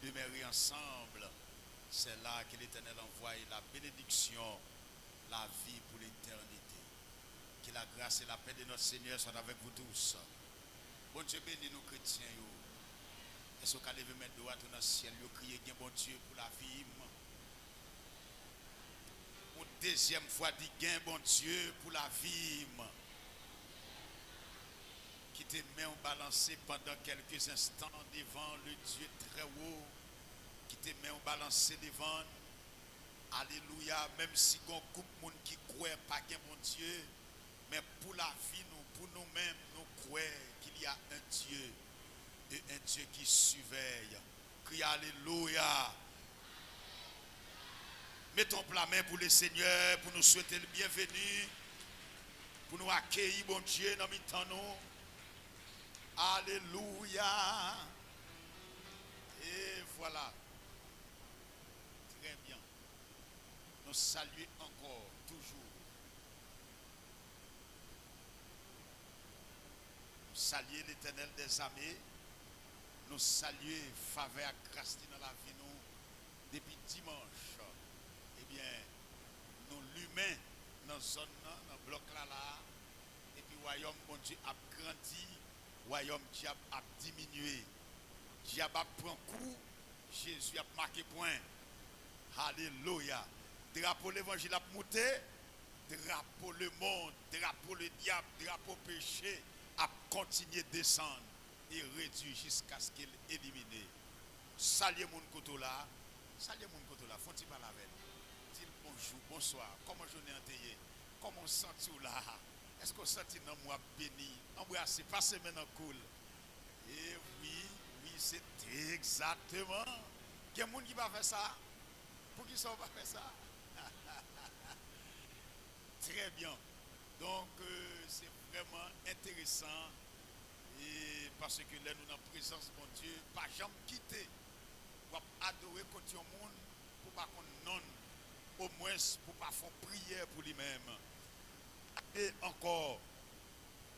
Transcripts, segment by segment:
demeurer ensemble, c'est là que l'Éternel envoie la bénédiction, la vie pour l'éternité. Que la grâce et la paix de notre Seigneur soient avec vous tous. Bon Dieu bénis nous chrétiens. Est-ce qu'on lever mettre droit dans le ciel, crier bien bon Dieu pour la vie. Pour deuxième fois, dit gain bon Dieu pour la vie. Qui te met en balancé pendant quelques instants devant le Dieu très haut. Qui te met en balancé devant. Alléluia. Même si on coupe monde qui croit pas gain bon Dieu. Mais pour la vie, nous, pour nous-mêmes, nous croyons qu'il y a un Dieu. Et un Dieu qui surveille. Crie Alléluia. Mettons la main pour le Seigneur, pour nous souhaiter le bienvenu, pour nous accueillir, bon Dieu, dans notre nous. Alléluia. Et voilà. Très bien. Nous saluons encore, toujours. Nous saluons l'Éternel des armées. Nous saluons faveur et grâce dans la vie nous depuis dimanche. Eh bien, nous l'humain dans la zone, dans le bloc là, et puis le royaume bon Dieu a grandi, le royaume diable a diminué. Diable a pris coup, Jésus a marqué point. Alléluia. Drapeau l'évangile a monté, drapeau le monde, drapeau le diable, drapeau péché a continué de descendre et réduit jusqu'à ce qu'il élimine. Salut mon côté là, salut mon côté là, faut-il pas la veille? Dis bonjour, bonsoir, comment je n'ai enterré, comment sens-tu là? Est-ce qu'on sent dans moi béni? Embrassez, passez maintenant cool. Et oui, c'est exactement. Il y a des gens qui va faire ça. Pour qui ça va faire ça? Très bien. Donc, c'est vraiment intéressant. Et parce que là, nous, dans la présence de mon Dieu, pas jamais quitter. Pour adorer contre le monde, pour pas qu'on non. Au moins, pour pas faire prière pour lui-même. Et encore,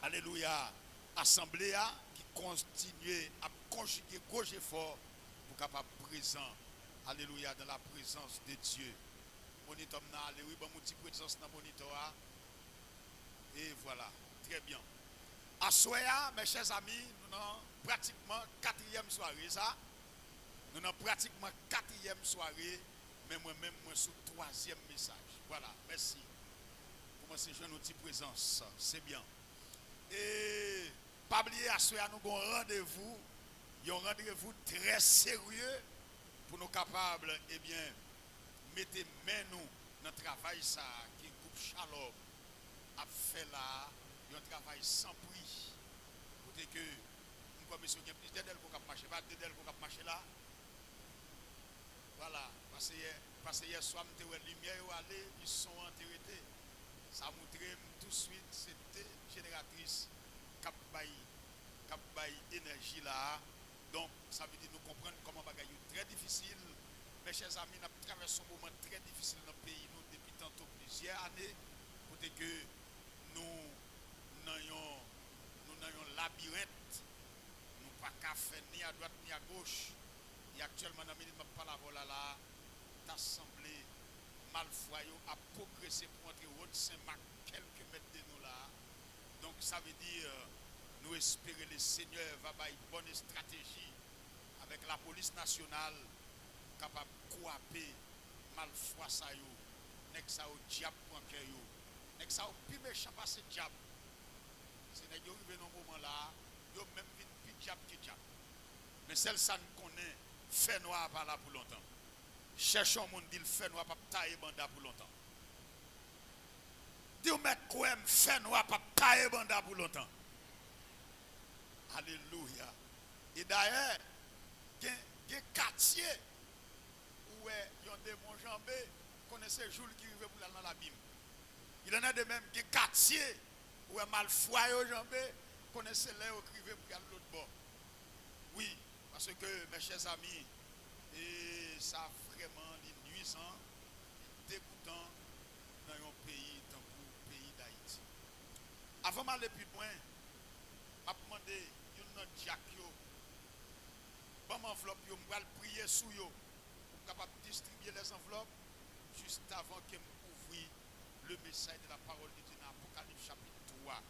alléluia, assemblée qui continue à conjuguer gauche et fort pour capable présent, alléluia, dans la présence de Dieu. Moniteur, oui, bon, petite présence dans le moniteur. Et voilà, très bien. À Soya, mes chers amis, nous avons pratiquement 4e soirée, ça. Nous avons pratiquement 4e soirée, mais moi-même, moi, sur 3e message. Voilà, merci. Commencez à jouer notre petite présence, c'est bien. Et pas oublier à Soya, nous avons un rendez-vous. Il y a un rendez-vous très sérieux pour nous capables, eh bien, mettre main nous dans le travail ça, qui coupe Shalom, a fait là, il y a un travail sans prix. Pour que nous commission qui a plus d'aides pour marcher, pas d'aides pour marcher là. Voilà, parce que hier soir, nous avons lumière aller, ils sont enterrés. Ça montrait tout de suite, c'était génératrice cap bail énergie là. Donc, ça veut dire nous comprendre comment bagaille est très difficile. Mes chers amis, nous avons traversé un moment très difficile dans le pays nous depuis tantôt plusieurs années. Pour que nous n'ayons un labyrinthe, nous pas qu'à faire ni à droite ni à gauche. Et actuellement, dans le minute de la voilà là, l'Assemblée Malfoy a progressé pour entrer au Saint-Marc quelques mètres de nous là. Donc, ça veut dire, nous espérons le Seigneur va avoir une bonne stratégie avec la police nationale capable de couper Malfoy ça yo. Nek ça au diable pour cœur yo. Nek ça au plus méchant parce que diable. C'est nèg yo arrivé dans moment là, yo même vite plus diable que diable. Mais celle ça nous connaît fait noir pas là pour longtemps. Cherchons monde dit le fait noir pas tailler banda pour longtemps. Dieu mettre quoi fait noir pas tailler banda pour longtemps. Alléluia. Et d'ailleurs, il y a un quartier où il y a des démons jambés, connaissez Jules qui vivait pour aller dans l'abîme. Il y en a de même qui quartier où il Malfoy au jambé, connaissez les qui vivait pour aller de l'autre bord. Oui, parce que mes chers amis, et ça vraiment est nuisant, dégoûtant dans un pays tant que le pays d'Haïti. Avant d'aller plus loin, je vais demander une Jacques. ba enveloppe, je vais prier sur eux. Capable de distribuer les enveloppes juste avant que m'ouvrir le message de la parole de Dieu dans Apocalypse chapitre 3.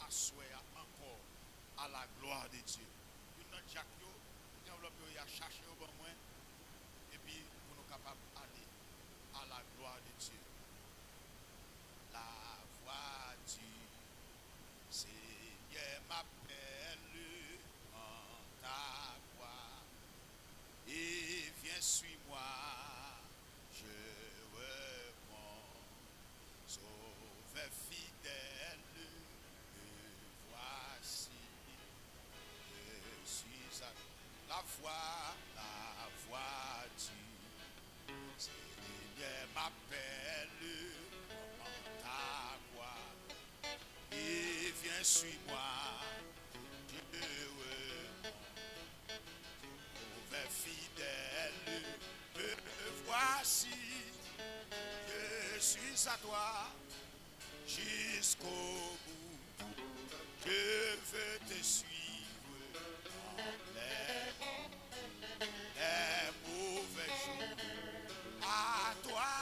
Assoyer encore à la gloire de Dieu. Une autre Jacques, l'enveloppe, il a cherché au bon moins. Et puis, pour nous capables d'aller à la gloire de Dieu. La voix du Seigneur m'appelle en ta voix. Et viens, suis-moi, je réponds. Sauveur fidèle, me voici. Je suis à la voix du Seigneur m'appelle en ta voix. Et viens, suis-moi, je réponds. Sauveur fidèle, me voici. Je suis à toi jusqu'au bout. Je veux te suivre dans les mauvais jours. À toi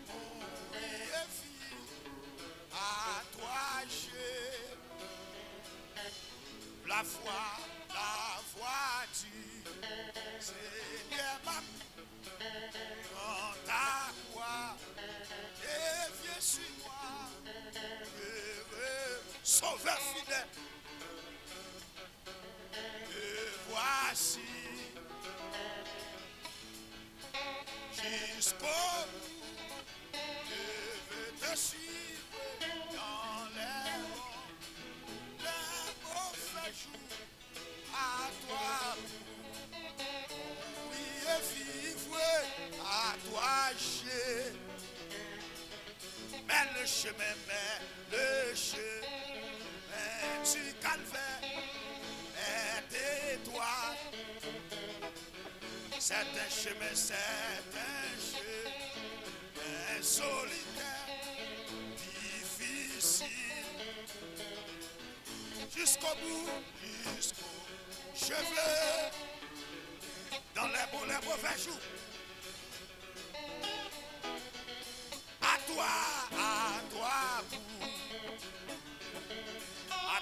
pour mourir, fille. À toi j'ai la voix du Seigneur dans ta voix. Et viens sur moi, sauveur fidèle. Me voici jusqu'au bout. Je veux te suivre dans les mauvais jours. À toi oui et vivre, à toi j'ai. Mais le chemin du calvaire est étroit. C'est un chemin solitaire, difficile. Jusqu'au bout, je veux dans les mauvais jours. À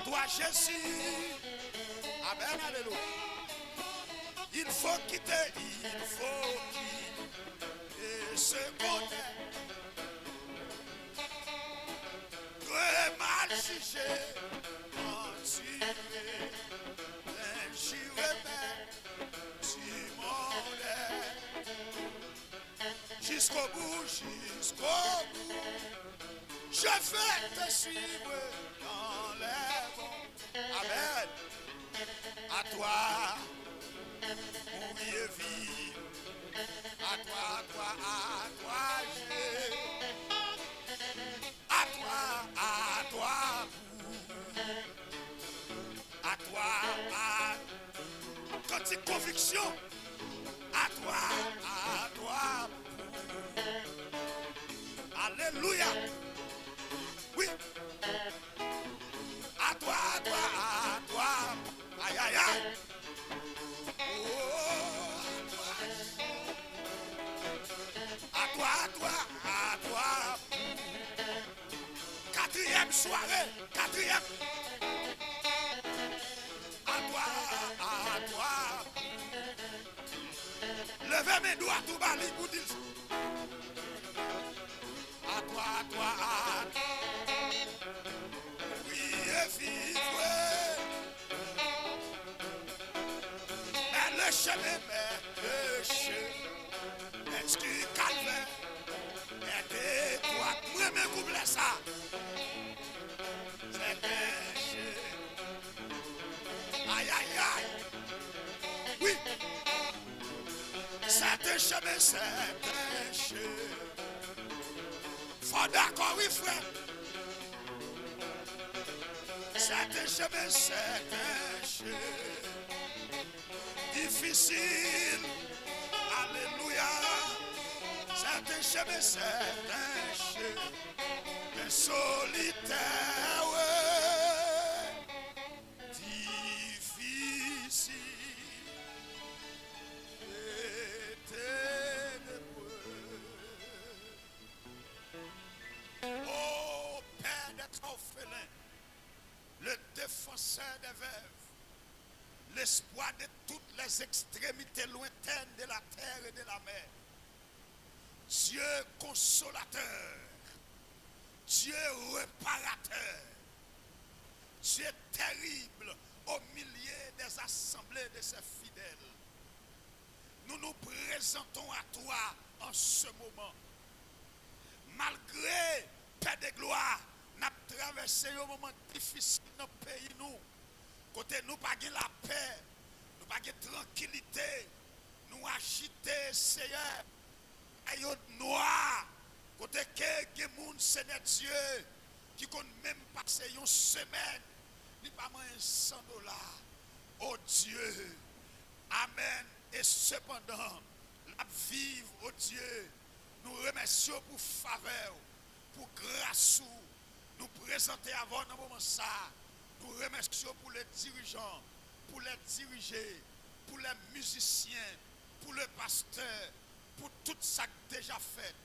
toi Jésus. Amen, alléluia. Il faut quitter ce monde. Très mal jugé, mentiré, injuré, du monde. Jusqu'au bout, je vais te suivre dans les bons. Amen. À toi, mourir et vivre. À toi, j'ai. À toi, quantique conviction. À toi. Alléluia. Oui. À toi. Aïe, aïe, aïe. Oh, à toi. Quatrième soirée. À toi. Levez mes doigts tout bas, pour dire. À toi. Oui, et vivre. Mais le chemin, est-ce que calvaire est étroit? Moi-même, couple ça. C'est péché. Aïe. Oui. C'est un chemin, c'est péché. Faut d'accord, oui, frère. C'est un chemin, c'est péché. Difficile. Alléluia. C'est un chemin, c'est péché. Mais solitaire. Difficile. l'espoir de toutes les extrémités lointaines de la terre et de la mer. Dieu consolateur, Dieu réparateur, Dieu terrible au milieu des assemblées de ses fidèles. Nous nous présentons à toi en ce moment. Malgré, Père de gloire, nous avons traversé un moment difficile dans le pays. Nous, côté nous, pas la paix, nous pas de tranquillité, nous agiter, Seigneur. Aïe noir, côté que monde Seigneur Dieu, qui compte même passer une semaine, ni pas moins $100. Oh Dieu, amen. Et cependant, la vive, oh Dieu, nous remercions pour faveur, pour grâce, nous présenter avant dans moment ça. Nous remercions pour les dirigeants, pour les dirigés, pour les musiciens, pour le pasteur, pour tout ça déjà fait.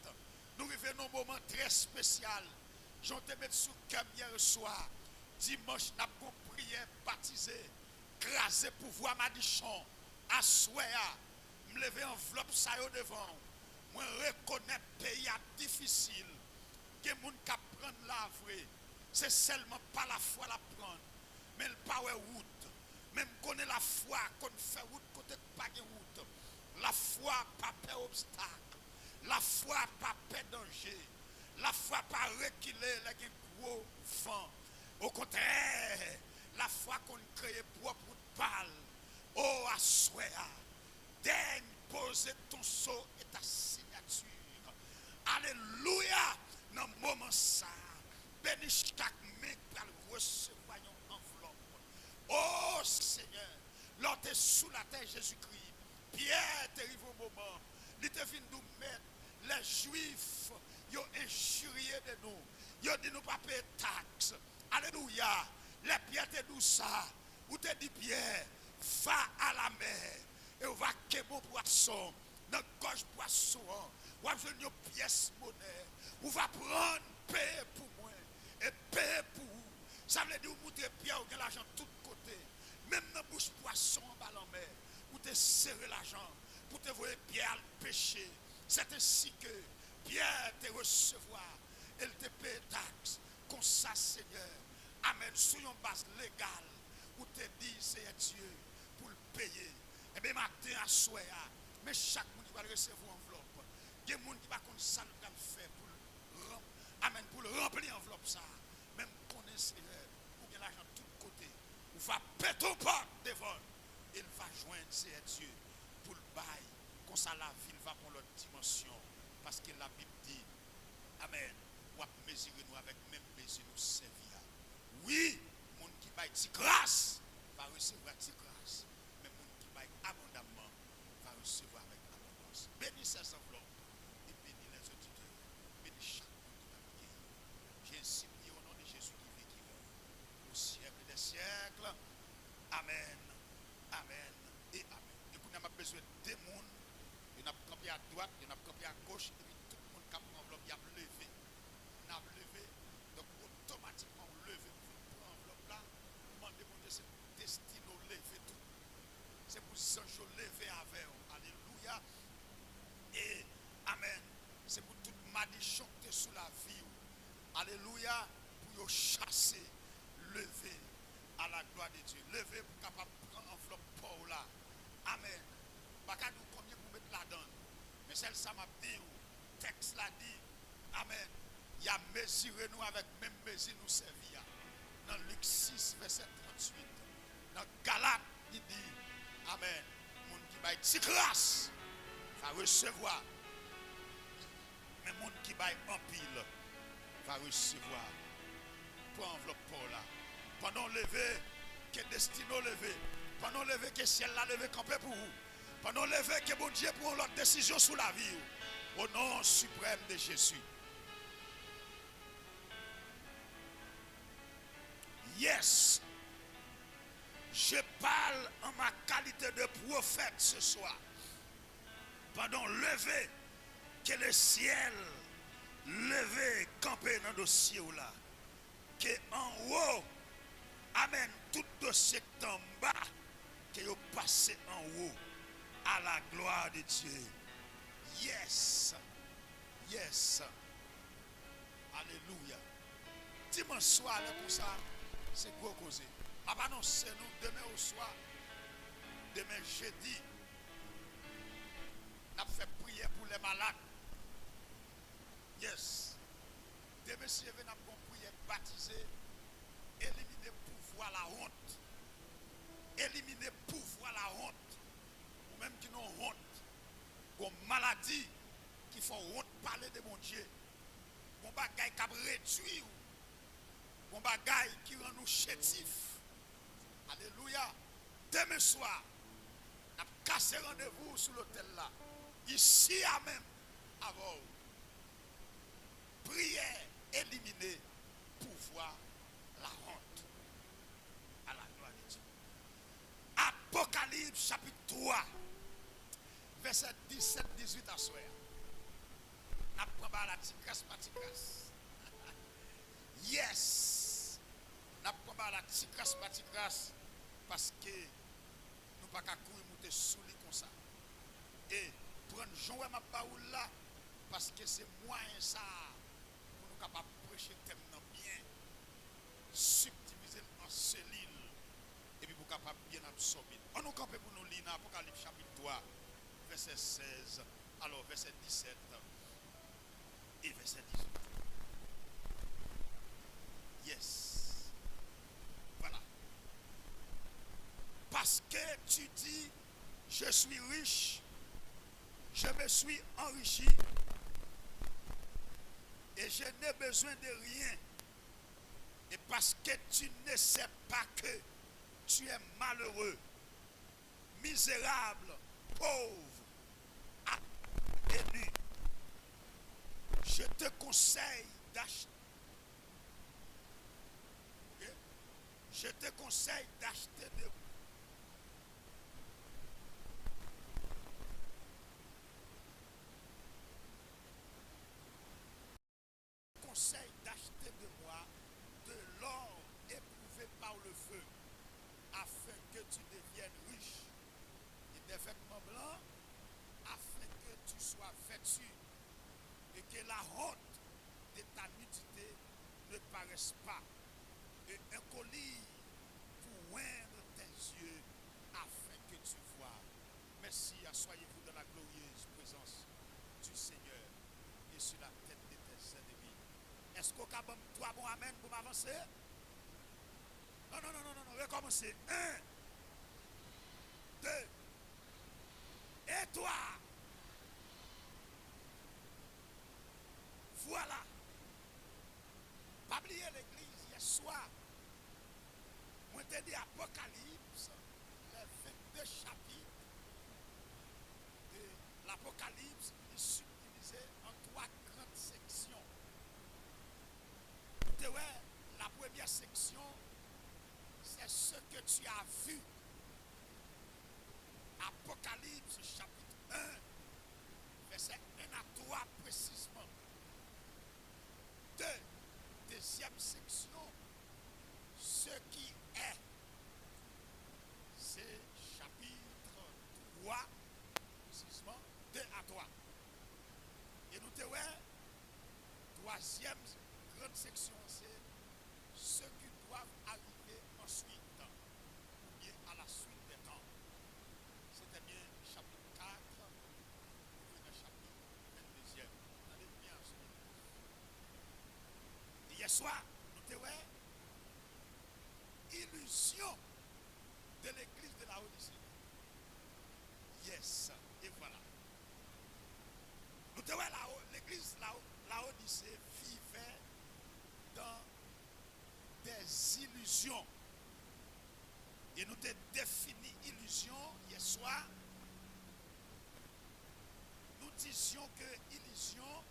Nous revenons un moment très spécial. J'en te mets sous cœur hier soir. Dimanche, nous avons prié, baptisé, crasé pour voir Madichon, assoya, me lever enveloppe ça devant. Moi, reconnaître pays difficile. Que les gens qui prennent la vraie. C'est seulement pas la foi la prendre, mais le pas route. Même connaît la foi qu'on fait route côté pas de route. La foi pas peur obstacle. La foi pas peur danger. La foi pas reculer avec un gros vent. Au contraire, la foi qu'on crée propre balle. Oh, assoya, daigne poser ton sceau et ta signature. Alléluia, dans le moment ça. Bénis chaque main pour recevoir une enveloppe. Oh Seigneur, l'on est sous la terre Jésus-Christ. Pierre t'arrive au moment. Il te vient nous mettre. Les Juifs, ils ont injurié de nous. Ils ont dit nous pas payer taxe. Alléluia. Les pierres te disent ça. Ou te dit Pierre, va à la mer. Et on va quérir mon poisson. Dans la gorge poisson. On va venir une pièce monnaie. On va prendre payer pour moi. Et payer pour vous. Ça veut dire que vous montez pierre, vous avez l'argent de tous côtés. Même dans la bouche poisson en bas en mer, vous te serrez l'argent pour te voir pierre péché. C'est ainsi que Pierre te recevoir. Elle te paye taxe. Comme ça, Seigneur. Amen. Sur une base légale, où te dit, Seigneur Dieu, pour le payer. Et bien, matin à soir, mais chaque monde qui va recevoir enveloppe. Il y a des gens qui va comme ça nous faire pour le remplir enveloppe ça. Même qu'on est Seigneur, ou bien l'argent de tous côtés, ou va péter au pas devant. Il va joindre Seigneur Dieu pour le bail. Comme ça la ville va pour l'autre dimension. Parce que la Bible dit, amen, ou à mesurer nous avec même mesure nous servir. Oui, monde qui baille de grâce va recevoir de grâce. Mais monde qui baille abondamment va recevoir avec abondance. Bénis ces enveloppes et bénis les auditeurs. Bénis chaque monde qui va prier. J'ai ainsi prié au nom de Jésus qui vit, qui règne au siècle des siècles. Amen, amen et amen. Et puis, on a besoin de monde. Il y en a campé à droite, il y en a campé à gauche, et puis tout le monde qui a pris l'enveloppe, il a levé. On a levé, donc automatiquement on lève pour l'enveloppe là. On demande de c'est destiné au lever tout. C'est pour ça que je lever avec eux. Alléluia. Et amen. C'est pour toute madichon qui est sous la vie. Alléluia. Pour chasser, lever à la gloire de Dieu. Lever pour capable prendre l'enveloppe pour là. Amen. Pas qu'à nous combien pour mettre la donne. Mais celle ça m'a dit, texte l'a dit, amen. Il a mesuré nous avec même mesure nous servir. Dans Luc 6, verset 38. Dans Galate, il dit, amen. Monde qui va être grâce, va recevoir. Mais monde qui va en pile, va recevoir. Pour enveloppe pour là. Pendant lever, que destino lever. Pendant lever, que ciel l'a levé campé pour vous. Pendant lever, que bon Dieu prend l'autre décision sous la vie. Au nom suprême de Jésus. Yes. Je parle en ma qualité de prophète ce soir. Pendant lever, que le ciel levé, campé dans le dossier là. Que en haut, amen, tout dossier en bas, que vous passez en haut à la gloire de Dieu. Yes. Yes. Alléluia. Dimanche soir, là, comme ça, c'est gros causé. Ma annonce nous demain au soir, demain jeudi, nous avons fait prière pour les malades. Yes. Demain, si nous avons prière baptisée, éliminer pouvoir la honte. Éliminer pouvoir la honte. Ou même qui n'ont honte. Comme maladie qui font honte parler de mon Dieu. Bon bagaille qui a réduit. Bon bagaille qui rend nous chétifs. Alléluia. Demain soir, nous avons cassé rendez-vous sur l'hôtel là. Ici à même. Avant. Prière, éliminer pouvoir la honte. À la gloire de Dieu. Apocalypse chapitre 3, verset 17-18 à soir. N'a pas la tigras patigras. Yes. N'a pas la tigras patigras parce que nous pas qu'à courir monter sous lit comme ça. Et prendre jouer ma baoule là parce que c'est moyen ça pour nous capables de prêcher thème bien subdiviser en cellules et puis pour capable bien absorber. On nous camper pour nous lire dans Apocalypse chapitre 3 verset 16 alors verset 17 et verset 18. Yes. Voilà. Parce que tu dis, je suis riche, je me suis enrichi et je n'ai besoin de rien. Et parce que tu ne sais pas que tu es malheureux, misérable, pauvre et nu, je te conseille d'acheter. Je te conseille d'acheter de moi de l'or éprouvé par le feu, afin que tu deviennes riche, et des vêtements blancs, afin que tu sois vêtu, et que la honte de ta nudité ne paraisse pas, et un collier pour oindre tes yeux, afin que tu vois. Merci, asseyez-vous dans la glorieuse présence du Seigneur et sur la tête de tes ennemis. Est-ce qu'au cas où toi, bon amen, pour m'avancer? Non, recommencez. 1, 2, et toi? Voilà. Pas oublier l'église hier soir. Moi, je dit Apocalypse, les 22 chapitres de l'Apocalypse, est subdivisé en 3 grandes sections. La première section, c'est ce que tu as vu. Apocalypse chapitre 1, verset 1 à 3 précisément. 2, deuxième section, ce qui est. C'est chapitre 3, précisément, 2 à 3. Et nous te troisième grande section, c'est ce qui doivent arriver ensuite, ou bien à la suite des temps. C'était bien chapitre 4, ou bien chapitre 22e. Allez bien ensuite. Et hier soir, nous te illusion de l'église de la Odyssée. Yes, et voilà. Nous te l'église de la Odyssée vivait dans des illusions. Et nous avons défini illusion hier soir. Nous disions que illusion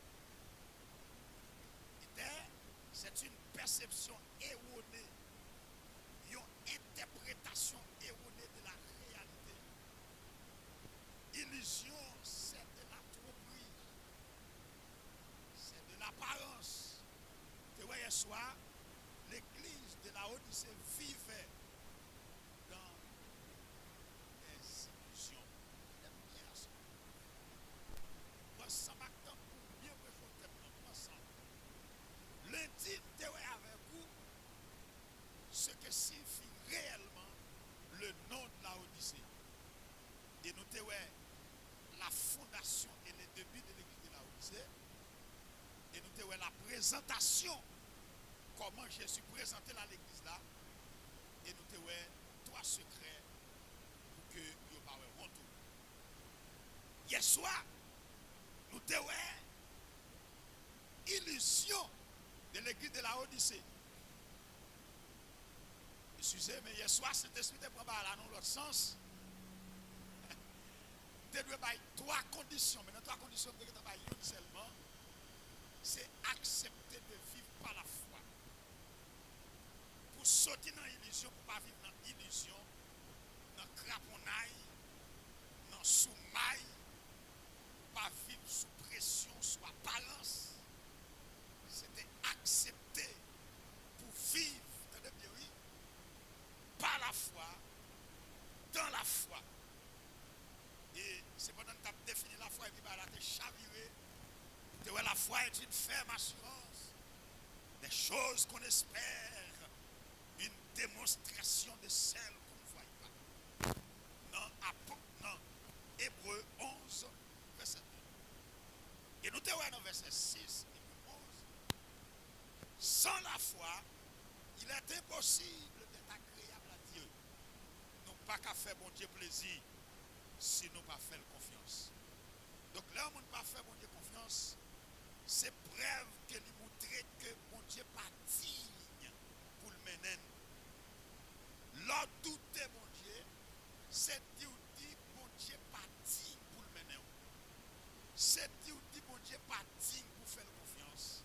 c'est une perception erronée, une interprétation erronée de la réalité. Illusion, c'est de la tromperie, c'est de l'apparence. Tu vois, hier soir, l'église de la Odyssée vivait dans fondation et les débuts de l'église de la Odyssée. Et nous avons la présentation, comment Jésus présentait à l'église là. Et nous avons trois secrets pour que nous ne parlions pas tout. Hier soir, nous avons illusion de l'église de la Odyssée. Excusez, mais hier soir, cet esprit de prendre dans l'autre sens. Tu dois avoir trois conditions. Mais dans trois conditions, tu dois avoir une seulement. C'est accepter de vivre par la foi. Pour sortir dans l'illusion, pour ne pas vivre dans l'illusion, dans le craponnail, dans le sous-maille, pas vivre sous pression, sous apparence. C'était accepter pour vivre, entendez bien, oui, par la foi, dans la foi. Et c'est pendant que tu as défini la foi et puis là, tu es chaviré. La foi est une ferme assurance des choses qu'on espère, une démonstration de celles qu'on ne voit pas. Dans Hébreux 11, verset 2. Et nous te voyons dans verset 6 et 11. Sans la foi, il est impossible d'être agréable à Dieu. Nous pas qu'à faire bon Dieu plaisir si nous pas faire confiance. Donc là, on ne pas faire bon Dieu confiance. C'est preuve que nous montrer que mon Dieu n'est pas digne pour le mener. L'autre douter mon Dieu, c'est dire mon Dieu n'est pas digne pour le mener. C'est dire mon Dieu n'est pas digne pour faire confiance.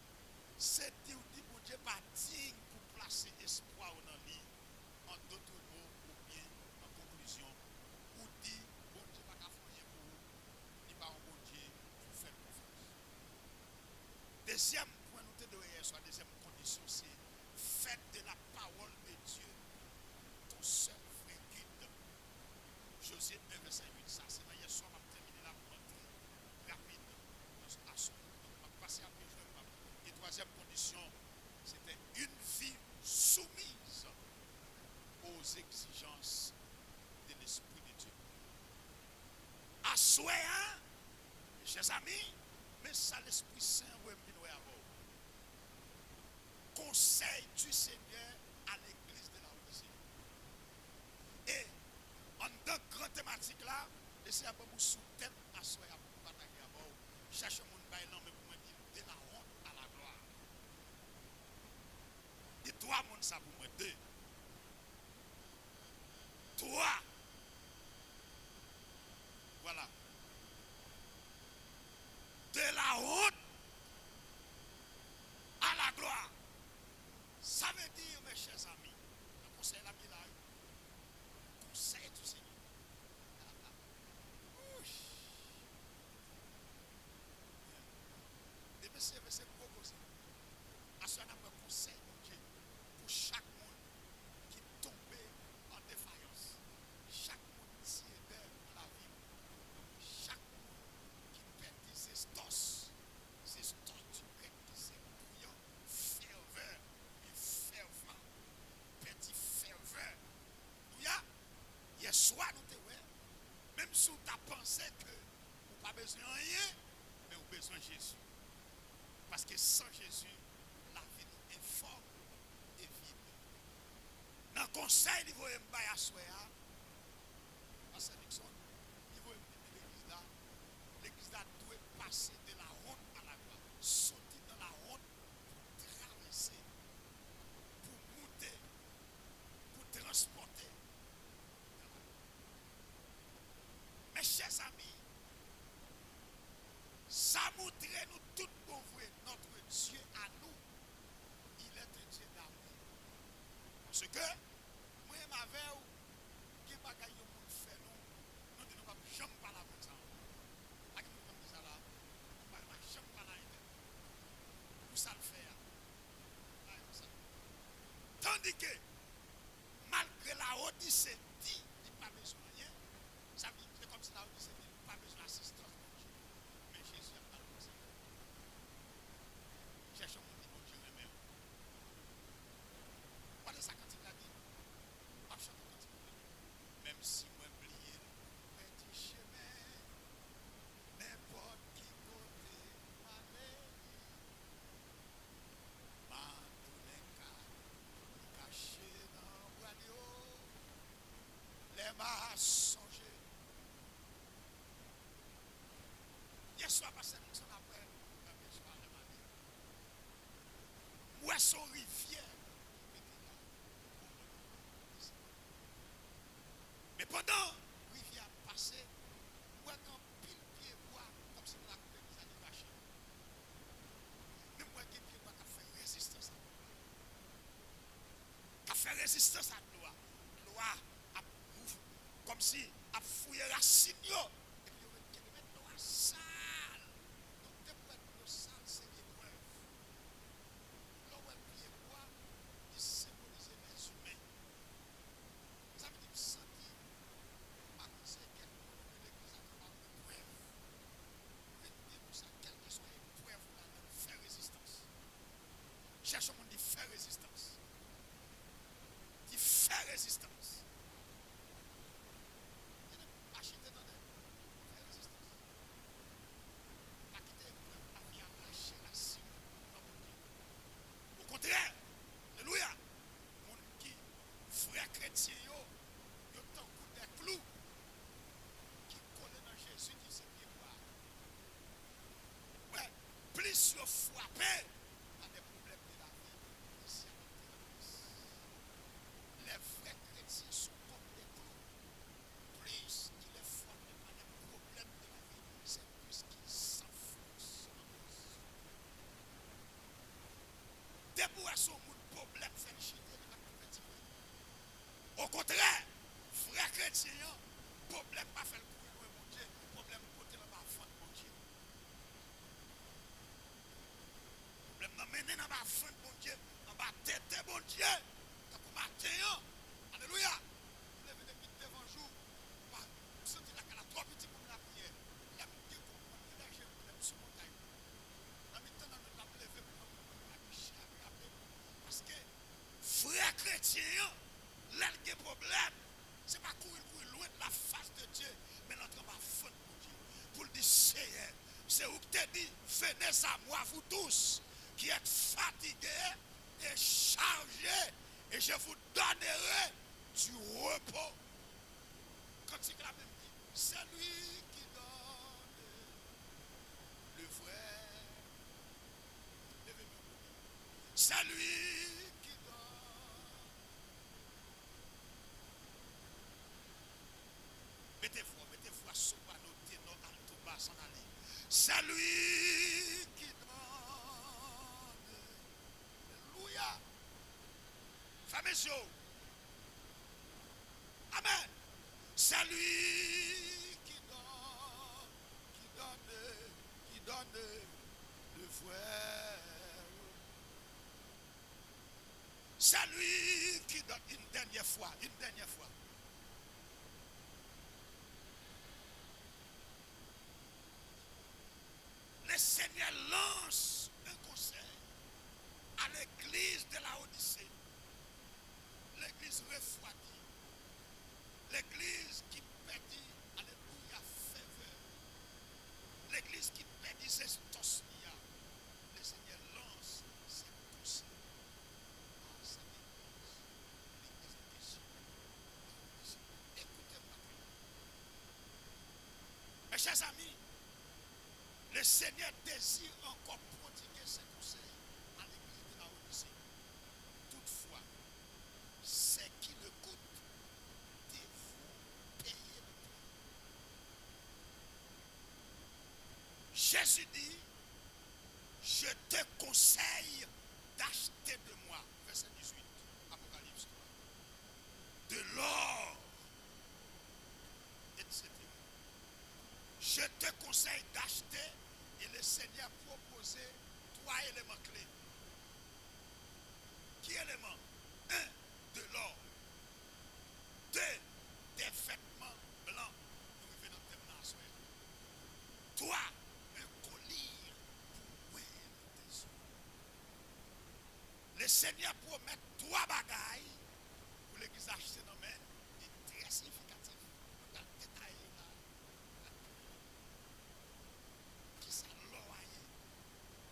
C'est dire mon Dieu n'est pas digne pour placer espoir dans lui. En d'autres mots, ou bien en conclusion, ou dit bon Dieu n'est pas qu'à faire pour vous, il n'est pas un bon Dieu pour faire confiance. Deuxième point, nous te devons soit deuxième condition, c'est faites de la parole de Dieu ton seul vrai guide. Josué 1, verset 8, ça c'est hier soir, on va terminer la montée rapide. On va passer à plus de. Et troisième condition, c'était une vie soumise aux exigences de l'Esprit de Dieu. Assoyez, mes chers amis, mais ça l'Esprit Saint ou à vous. Conseil du Seigneur à l'église de la Odyssée. Et en deux grandes thématiques là, laissez un peu sous thème assoyez à vous batailler à vous. Cherchez mon bail non mais pour me dire de la honte à la gloire. Et toi mon ça pour me dire. Toi. Voilà. De la honte à la gloire. Ça veut dire, mes chers amis, le conseil là, conseil du Seigneur. Et monsieur, c'est gros conseil. À ce moment-là, conseil de Dieu pour chaque monde qui tombe en défaillance. Chaque monde qui est dans la vie. Chaque monde qui perd ses stosses. Ses torturés, ses bouillants, ferveur, fervent, petit ferveur. Hier soir, nous te voyons. Même si tu as pensé que vous n'avez pas besoin de rien, mais vous avez besoin de Jésus. Parce que sans Jésus, la vie est informe et vide. Dans le conseil, il faut me à soi. À Saint-Nixon, il faut l'église là. L'église là doit passer de la honte à la gloire. Sortir dans la honte pour traverser, pour monter, pour transporter. Mes chers amis, ça montre nous tout pour vrai notre Dieu à nous. Il est un Dieu d'amour. Parce que, moi, ma veille, qui est bagaille pour faire nous, nous ne pouvons jamais parler avec ça. À qui nous disons ça là, nous ne pouvons jamais parler avec ça. Pour ça le faire. Tandis que, malgré la Odyssée, dit, il n'y a pas besoin de rien. Ça veut dire comme si la Odyssée dit, il n'y a pas besoin d'assistance de Dieu. Mais Jésus n'a pas besoin. Cherchons mon Dieu, mon Dieu lui-même. Voilà ça quand il a dit. Même si soit passé son après, où est son rivière? Mais pendant la rivière passée, où est un pile pied bois comme si on a coupé des années vaches. Même moi qui pied bois qui a fait résistance. Qui a fait résistance à l'eau. L'eau a comme si a fouillé la signe. Et puis on va mettre l'eau sale. Donc dès que l'eau sale, c'est l'épreuve. L'eau est pied bois, il symbolise les humains. Ça veut dire sentir. C'est quel moment de l'église a trouvé l'épreuve. Dites-nous ça, quelle que soit l'épreuve, faire résistance. Cherchons mon dit faire résistance. Dit faire résistance. Acheter dans des faire résistance. Pas quitter l'épreuve, pas bien lâcher la cible. Au contraire, alléluia, mon qui frère chrétien, yo tant coup des clous qui collent dans Jésus qui se pied bois. Ouais, plus yo frappé par des problèmes de la vie, ici à les vrais chrétiens sont comme des clous. Plus il est frappé par des problèmes de la vie, c'est plus qu'il s'enfonce. Debout à son monde problème fait chiter de la compétition. Au contraire, frère chrétien, problème pas fait le courir mon Dieu, problème côté là-bas fin mon Dieu. Problème n'a mené dans ma fin mon Dieu, dans ma tête mon Dieu. Quand vous matin, alléluia. Vous levez depuis devant jour, vous sentez la cala trop petit pour la prière. La Dieu comprend que là j'ai un problème sur montagne. La mi-temps dans notre lever pour la prière. Parce que frère chrétien, là il y a un problème. C'est pas courir loin de la face de Dieu, mais notre ma faute pour Dieu. Pour le dire, c'est où que tu dis, venez à moi, vous tous, qui êtes fatigués et chargés, et je vous donnerai du repos. Quand il a même dit, c'est lui qui donne le vrai. C'est lui qui donne. Mettez-vous à soprano, ténor, alto, basse, s'en aller. C'est lui qui donne. Alléluia. Fermez les yeux. Amen. C'est lui qui donne le vrai. C'est lui qui donne une dernière fois. Le Seigneur lance un conseil à l'église de la Odyssée, l'église refroidie, l'église qui perdit, alléluia, faveur, l'église qui perdit ses tosnia. Le Seigneur lance ses conseils à sa église de Jésus. Écoutez-moi. Mes chers amis, le Seigneur désire encore prodiguer ses conseils à l'église de la Odyssée. Toutefois, c'est qui le coûte de vous payer le prix. Jésus dit, je te conseille d'acheter de moi, verset 18, Apocalypse 3, de l'or, etc. Je te conseille d'acheter, et le Seigneur proposait 3 éléments clés. Qui éléments? 1, de l'or. 2, des vêtements blancs. Nous revenons dans le thème. 3, un collier pour tes yeux. Le Seigneur promet 3 bagailles pour l'église acheter dans main. C'est très significatif. Dans le détail là. Qui ça l'oreille,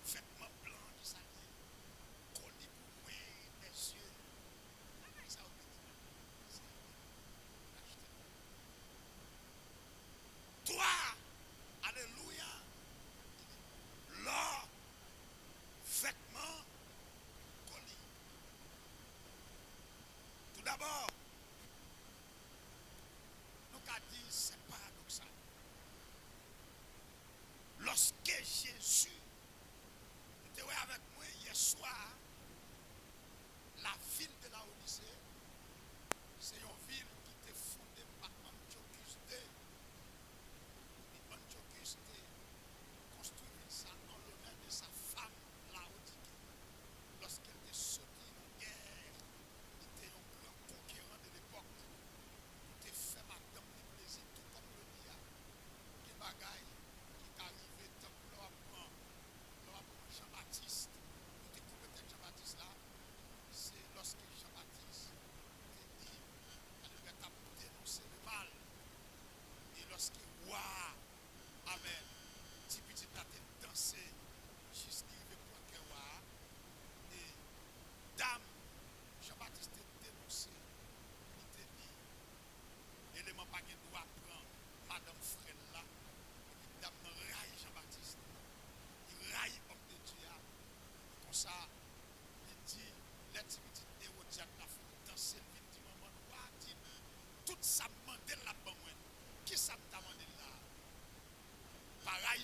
vêtements blancs qui ça dit, collier pour tes yeux. Ça toi, alléluia,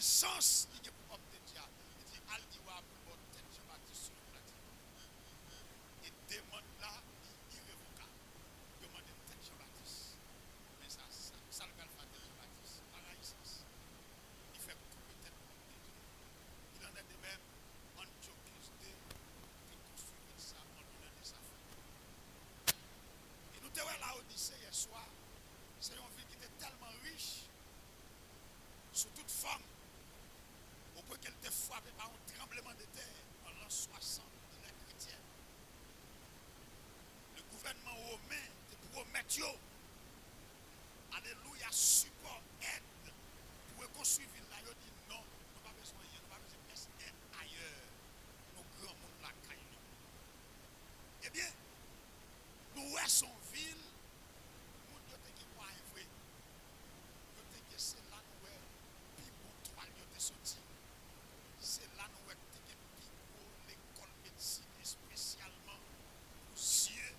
licence qui est pour de Dieu. Il dit, al dit, wa pour votre tête, Jean-Baptiste sur le plateau. Et demande là, irrévocable. Demande une tête Jean-Baptiste. Mais ça le fait de Jean-Baptiste. Par la licence. Il fait couper tête pour de Dieu. Il en est de même, Antiochus de construire ça en donnant de sa famille. Et nous te voyons là Odyssée hier soir. C'est une ville qui était tellement riche, sous toute forme, au point qu'elle était frappée par un tremblement de terre en l'an 60 de la chrétienne. Le gouvernement romain te promet, alléluia, support, aide pour reconstruire la ville là. Il dit non, nous n'avons pas besoin de rien, nous n'avons pas besoin d'aide ailleurs. Nos grands mondes la caillent. Eh bien, nous sommes en ville, nous devons qui croient vrai. C'est là où puis pour toi il est sorti. C'est là où il est l'école médecine spécialement pour yeux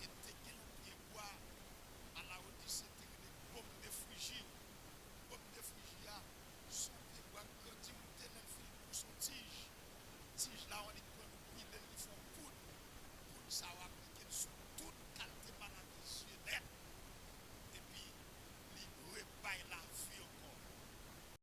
et pied bois à la Odyssée des pommes de Phrygie. Pommes de Phrygie son pied bois grandi monter pour son tige. Tige là on est prend il font poudre. Poudre ça va